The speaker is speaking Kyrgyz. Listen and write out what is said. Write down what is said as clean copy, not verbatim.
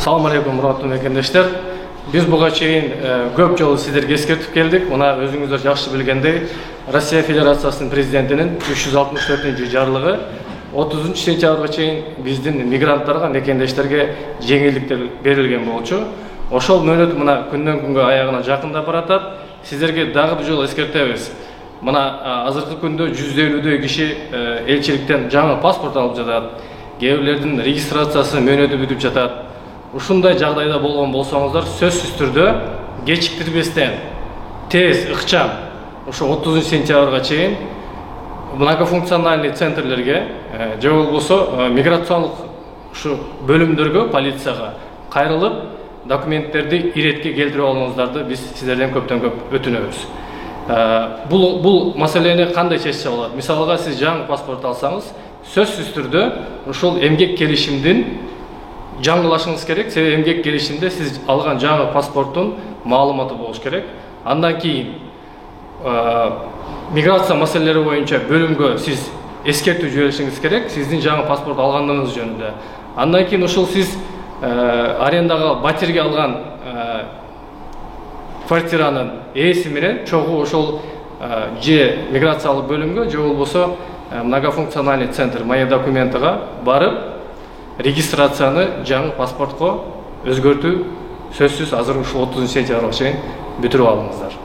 Assalamu alaikum урматтуу мекендештер. Biz буга чейин көп жолу сиздерге эскертип келдик. Мына өзүңүздөр жакшы билгендей, Россия Федерациясынын президентинин 364 жарлыгы 30 сентябрга чейин биздин мигранттарга, мекендештерге жеңилдиктер берилген болчу. Ошол мөөнөт мына күндөн күнгө аягына жакындап баратат. Сиздерге дагы бир жолу эскертебиз. Мына азыркы күндө 150дөй киши элчиликтен жаңы паспорт алып жатат. Кээ бирлердин регистрациясы мөөнөтү бүтүп жатат. Ушундай жагдайда болгон болсоңуздар, сөзсүз түрдө кечиктирбестен тез, ыкчам ошо 30 сентябрга чейин многофункциональный центрлерге же болбосо миграциондук ушу бөлүмдөргө, полицияга кайрылып, документтерди иретке келтирип алууңуздарды биз сиздерден көптөн көп өтүнөбүз. Бул маселени кандай чечсе болот? Мисалга сиз жаңы паспорт алсаңыз, сөзсүз түрдө ушул эмгек келишимдин жаңылашыңыз керек. Себеби эмгек келишимде сиз алган жаңы паспорттун маалыматы болуш керек. Андан кийин миграция маселелери боюнча бөлүмгө сиз эскертүү жиберишиңиз керек, сиздин жаңы паспорт алгандыгыңыз жөнүндө. Андан кийин ушул сиз арендага, батирге алган квартиранын ээси менен чогуу ошол же миграциялык бөлүмгө, же болбосо многофункциональный центр мои документыга барып, регистрацияны жаңы паспортко өзгөртүү сөзсүз азыр ушул 30 сентябрга чейин бүтүрүп алыңыздар.